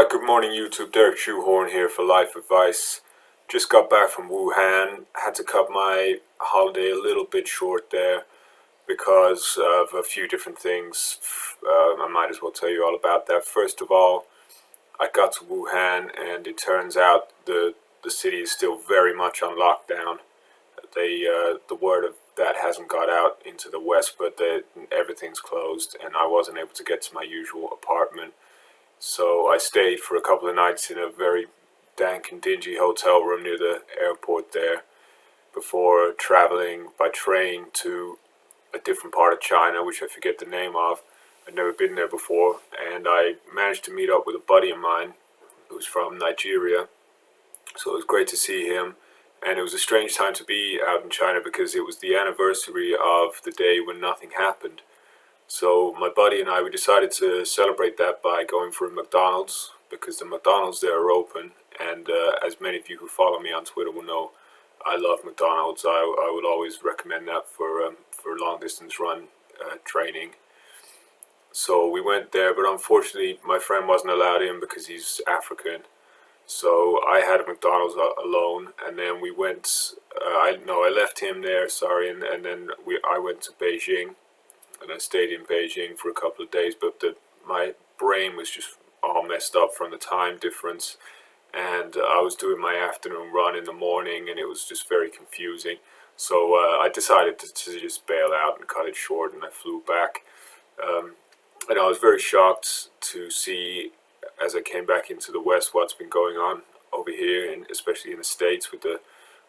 Alright, good morning YouTube. Derek Shoehorn here for Life Advice. Just got back from Wuhan. Had to cut my holiday a little bit short there because of a few different things. I might as well tell you all about that. First of all, I got to Wuhan and it turns out the city is still very much on lockdown. The word of that hasn't got out into the west, but everything's closed and I wasn't able to get to my usual apartment. So I stayed for a couple of nights in a very dank and dingy hotel room near the airport there before traveling by train to a different part of China, which I forget the name of. I'd never been there before, and I managed to meet up with a buddy of mine who's from Nigeria. So it was great to see him, and it was a strange time to be out in China because it was the anniversary of the day when nothing happened. So my buddy and I, we decided to celebrate that by going for a McDonald's because the McDonald's there are open, and as many of you who follow me on Twitter will know, I love McDonald's. I would always recommend that for long distance run training. So we went there, but unfortunately my friend wasn't allowed in because he's African. So I had a McDonald's alone, and then we went. I left him there. Sorry, and then I went to Beijing. And I stayed in Beijing for a couple of days, but my brain was just all messed up from the time difference, and I was doing my afternoon run in the morning, and it was just very confusing. So I decided to just bail out and cut it short, and I flew back. And I was very shocked to see, as I came back into the West, what's been going on over here, and especially in the States with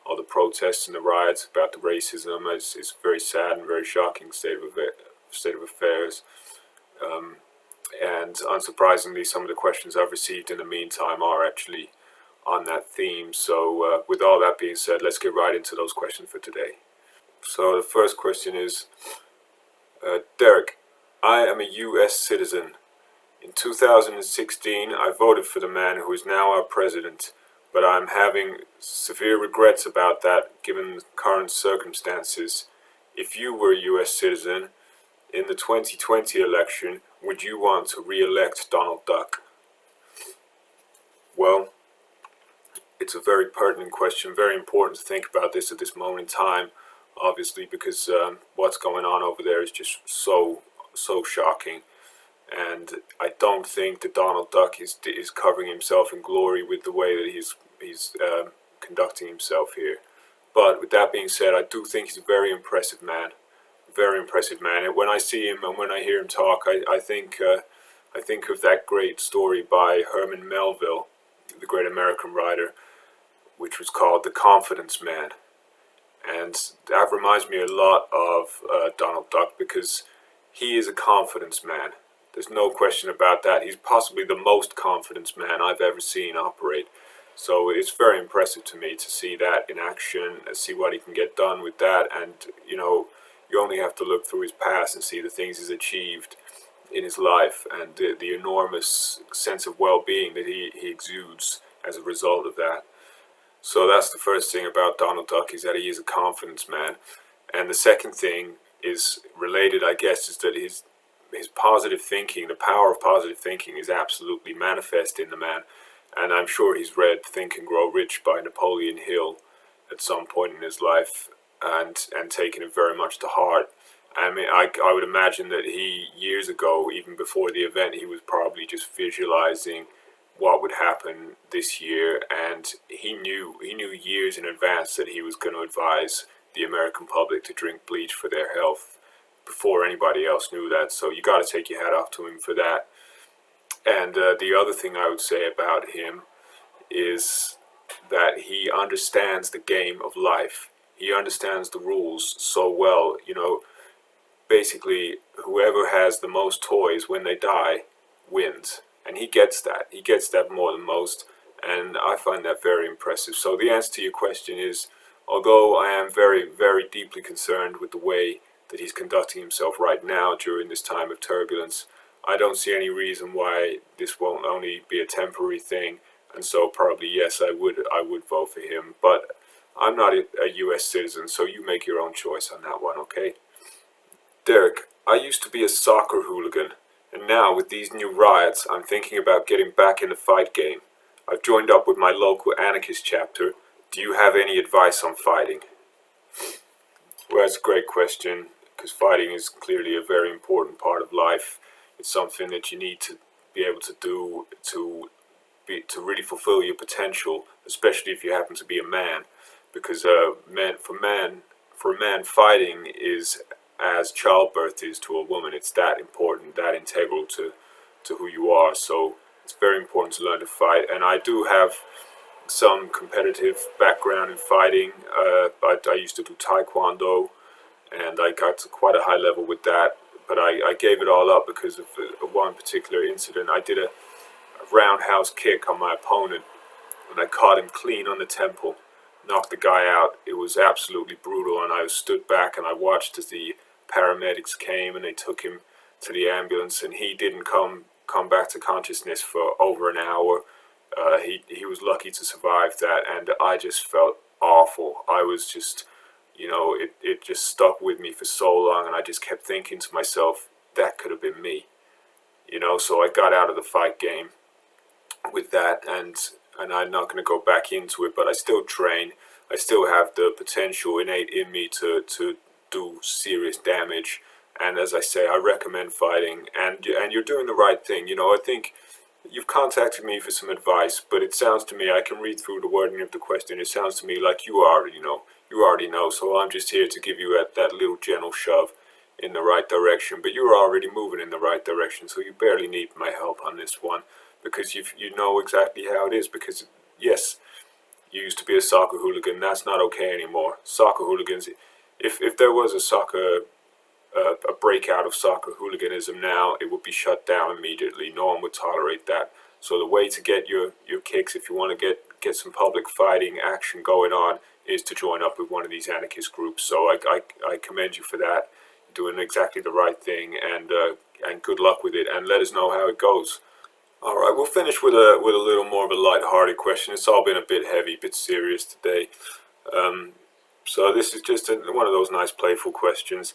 all the protests and the riots about the racism. It's very sad and very shocking state of affairs, and unsurprisingly some of the questions I've received in the meantime are actually on that theme. So with all that being said, let's get right into those questions for today. So the first question is, Derek, I am a US citizen. In 2016 I voted for the man who is now our president, but I'm having severe regrets about that given the current circumstances. If you were a US citizen in the 2020 election, would you want to re-elect Donald Duck? Well, it's a very pertinent question, very important to think about this at this moment in time, obviously, because what's going on over there is just so shocking. And I don't think that Donald Duck is covering himself in glory with the way that he's conducting himself here. But with that being said, I do think he's a very impressive man. Very impressive man. And when I see him and when I hear him talk, I think of that great story by Herman Melville, the great American writer, which was called The Confidence Man. And that reminds me a lot of Donald Duck because he is a confidence man. There's no question about that. He's possibly the most confidence man I've ever seen operate. So it's very impressive to me to see that in action, and see what he can get done with that. And you only have to look through his past and see the things he's achieved in his life and the enormous sense of well-being that he exudes as a result of that. So that's the first thing about Donald Duck, is that he is a confidence man. And the second thing is related, I guess, is that his positive thinking, the power of positive thinking, is absolutely manifest in the man. And I'm sure he's read Think and Grow Rich by Napoleon Hill at some point in his life, and taken it very much to heart. I mean, I would imagine that he, years ago, even before the event, he was probably just visualizing what would happen this year, and he knew years in advance that he was going to advise the American public to drink bleach for their health before anybody else knew that. So you got to take your hat off to him for that. And the other thing I would say about him is that he understands the game of life. He understands the rules so well. Basically, whoever has the most toys when they die wins. And he gets that. He gets that more than most. And I find that very impressive. So the answer to your question is, although I am very, very deeply concerned with the way that he's conducting himself right now during this time of turbulence, I don't see any reason why this won't only be a temporary thing. And so probably, yes, I would vote for him. But I'm not a US citizen, so you make your own choice on that one, okay? Derek, I used to be a soccer hooligan. And now, with these new riots, I'm thinking about getting back in the fight game. I've joined up with my local anarchist chapter. Do you have any advice on fighting? Well, that's a great question, because fighting is clearly a very important part of life. It's something that you need to be able to do to really fulfill your potential, especially if you happen to be a man, because for a man, fighting is as childbirth is to a woman. It's that important, that integral to who you are. So it's very important to learn to fight. And I do have some competitive background in fighting. I used to do taekwondo, and I got to quite a high level with that. But I gave it all up because of one particular incident. I did a roundhouse kick on my opponent, and I caught him clean on the temple, knocked the guy out. It was absolutely brutal, and I stood back and I watched as the paramedics came and they took him to the ambulance, and he didn't come back to consciousness for over an hour. He was lucky to survive that, and I just felt awful. I was just, it just stuck with me for so long, and I just kept thinking to myself, that could have been me. So I got out of the fight game with that, and I'm not going to go back into it, but I still train. I still have the potential innate in me to do serious damage, and as I say, I recommend fighting, and you're doing the right thing. I think you've contacted me for some advice, but it sounds to me, I can read through the wording of the question, it sounds to me like you already know, so I'm just here to give you that little gentle shove in the right direction, but you're already moving in the right direction, so you barely need my help on this one, because you know exactly how it is, because yes, you used to be a soccer hooligan, that's not okay anymore. Soccer hooligans, if there was a breakout of soccer hooliganism now, it would be shut down immediately. No one would tolerate that. So the way to get your kicks, if you want to get some public fighting action going on, is to join up with one of these anarchist groups. So I commend you for that. You're doing exactly the right thing, and good luck with it, and let us know how it goes. All right, we'll finish with a little more of a light-hearted question. It's all been a bit heavy, a bit serious today. So this is just one of those nice playful questions.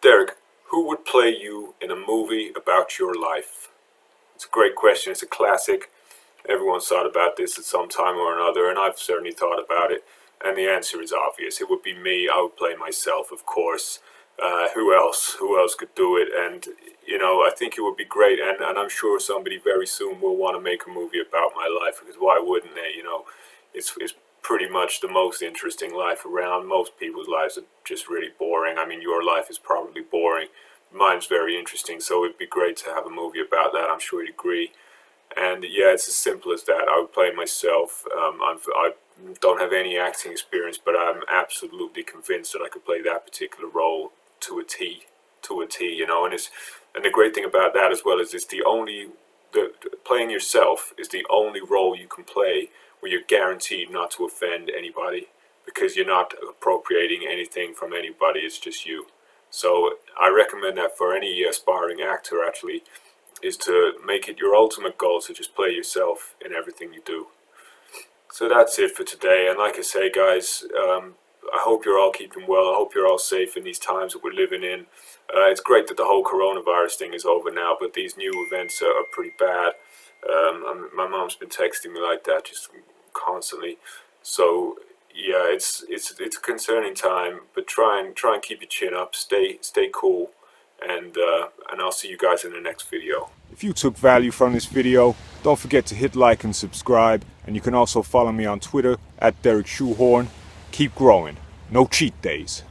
Derek, who would play you in a movie about your life? It's a great question. It's a classic. Everyone's thought about this at some time or another, and I've certainly thought about it. And the answer is obvious. It would be me. I would play myself, of course. Who else? Who else could do it? And I think it would be great. And I'm sure somebody very soon will want to make a movie about my life, because why wouldn't they? It's pretty much the most interesting life around. Most people's lives are just really boring. I mean, your life is probably boring. Mine's very interesting, so it'd be great to have a movie about that. I'm sure you'd agree. And yeah, it's as simple as that. I would play myself. I don't have any acting experience, but I'm absolutely convinced that I could play that particular role to a T. And the great thing about that as well is it's playing yourself is the only role you can play where you're guaranteed not to offend anybody, because you're not appropriating anything from anybody. It's just you. So I recommend that for any aspiring actor, actually, is to make it your ultimate goal to just play yourself in everything you do. So that's it for today, and like I say, guys, I hope you're all keeping well. I hope you're all safe in these times that we're living in. It's great that the whole coronavirus thing is over now, but these new events are pretty bad. My mom's been texting me like that just constantly. So yeah, it's a concerning time, but try and keep your chin up. Stay cool, and I'll see you guys in the next video. If you took value from this video, don't forget to hit like and subscribe, and you can also follow me on Twitter at Derek Shoehorn. Keep growing. No cheat days.